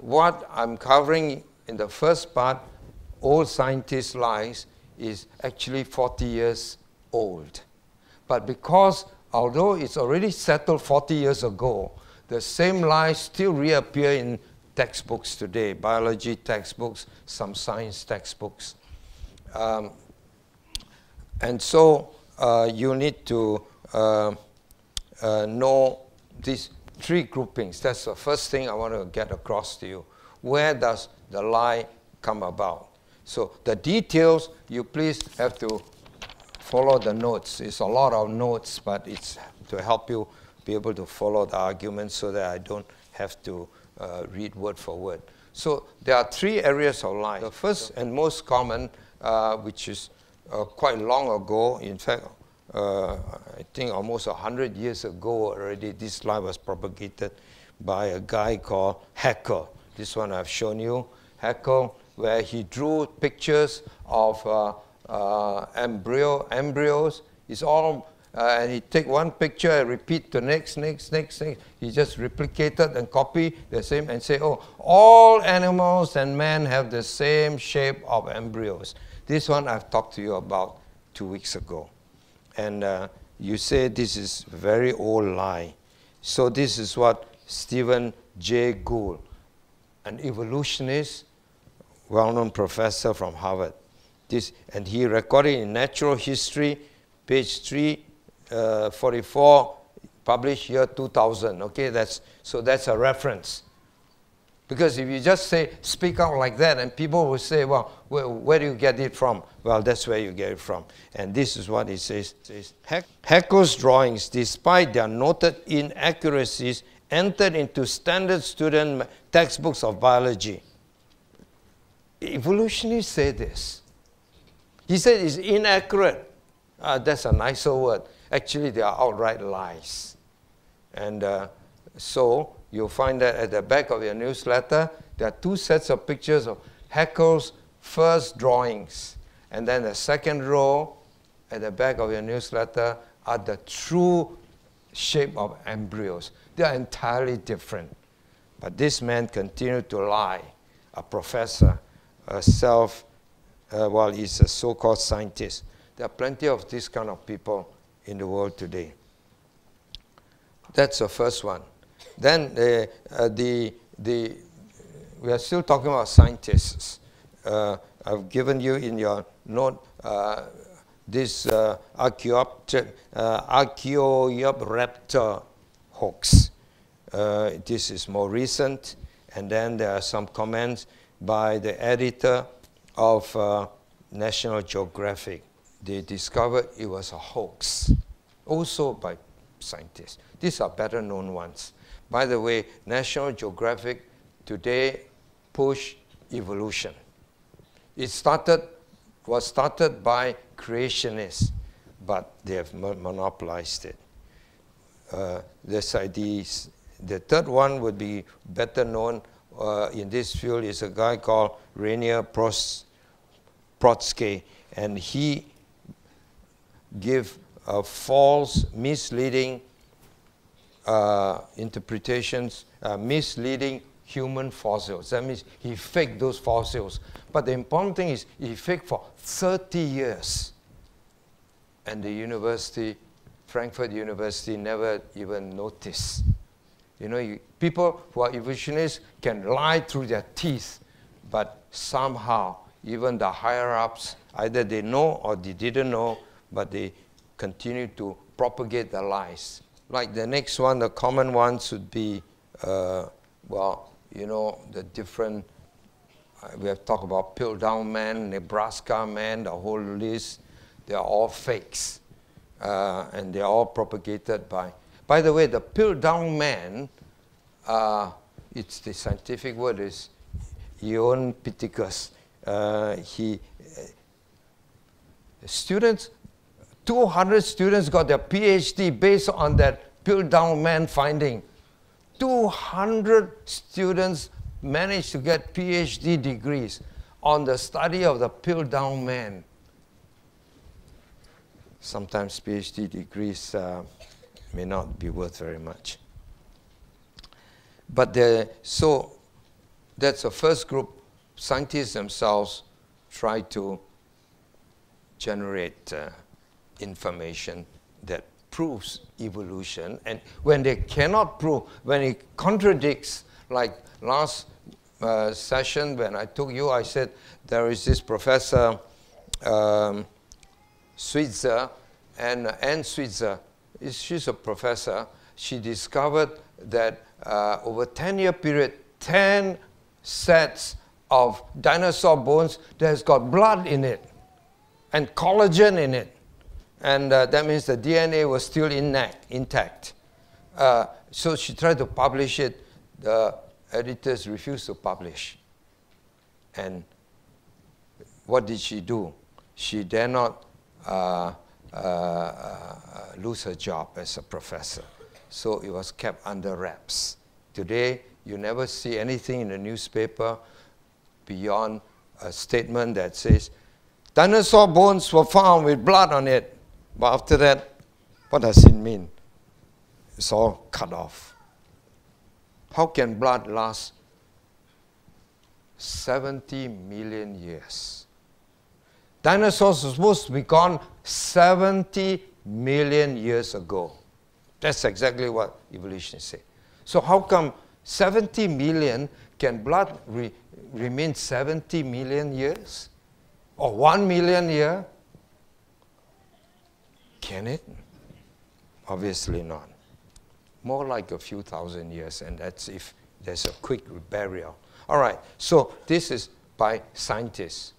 what I'm covering in the first part, Old Scientist Lies, is actually 40 years old. But because, although it's already settled 40 years ago, the same lies still reappear in textbooks today, biology textbooks, some science textbooks. And so you need to know these three groupings. That's the first thing I want to get across to you. Where does the lie come about? So the details, you please have to follow the notes. It's a lot of notes, but it's to help you be able to follow the argument so that I don't have to read word for word. So there are three areas of lie. The first and most common, which is quite long ago, in fact, I think almost 100 years ago already, this lie was propagated by a guy called Heckel. This one I've shown you, Heckel, where he drew pictures of embryos. It's all, and he take one picture and repeat the next. He just replicated and copied the same and say, oh, all animals and man have the same shape of embryos. This one I've talked to you about 2 weeks ago. And you say this is a very old lie. So this is what Stephen Jay Gould, an evolutionist, well-known professor from Harvard, and he recorded in Natural History, page 344, published year 2000. Okay, so that's a reference. Because if you just say, speak out like that, and people will say, well, where do you get it from? Well, that's where you get it from. And this is what he says. Heckel's drawings, despite their noted inaccuracies, entered into standard student textbooks of biology. Evolutionists say this. He said it's inaccurate. That's a nicer word. Actually, they are outright lies. And so you'll find that at the back of your newsletter, there are two sets of pictures of Heckel's first drawings. And then the second row at the back of your newsletter are the true shape of embryos. They are entirely different. But this man continued to lie, a professor, he's a so-called scientist. There are plenty of these kind of people in the world today. That's the first one. Then we are still talking about scientists. I've given you in your note this Archaeoraptor Hoax. This is more recent. And then there are some comments by the editor of National Geographic. They discovered it was a hoax, also by scientists. These are better known ones. By the way, National Geographic today push evolution. It was started by creationists, but they have monopolized it. The third one would be better known in this field is a guy called Reiner, Protach, and he give false, misleading interpretations, misleading human fossils. That means he faked those fossils. But the important thing is he faked for 30 years. And the university, Frankfurt University, never even noticed. You know, people who are evolutionists can lie through their teeth, but somehow, even the higher-ups, either they know or they didn't know, but they continue to propagate the lies. Like the next one, the common ones would be, well, you know, the different, we have talked about Piltdown Man, Nebraska Man, the whole list. They are all fakes, and they are all propagated by the way, the Piltdown Man, it's the scientific word is Ion Piticus. Students, 200 students got their PhD based on that Piltdown Man finding. 200 students managed to get PhD degrees on the study of the Piltdown Man. Sometimes PhD degrees may not be worth very much. But so that's the first group. Scientists themselves try to generate information that proves evolution. And when they cannot prove, when it contradicts, like last session when I took you, I said there is this professor, Switzer, and Anne Switzer, she's a professor. She discovered that over a 10-year period, 10 sets of dinosaur bones that has got blood in it and collagen in it. And that means the DNA was still intact. So she tried to publish it. The editors refused to publish. And what did she do? She dare not lose her job as a professor. So it was kept under wraps. Today, you never see anything in the newspaper beyond a statement that says, dinosaur bones were found with blood on it. But after that, what does it mean? It's all cut off. How can blood last 70 million years? Dinosaurs were supposed to be gone 70 million years ago. That's exactly what evolutionists say. So how come 70 million, can blood remain 70 million years? Or 1 million years? Can it? Obviously not. More like a few thousand years, and that's if there's a quick burial. All right, so this is by scientists.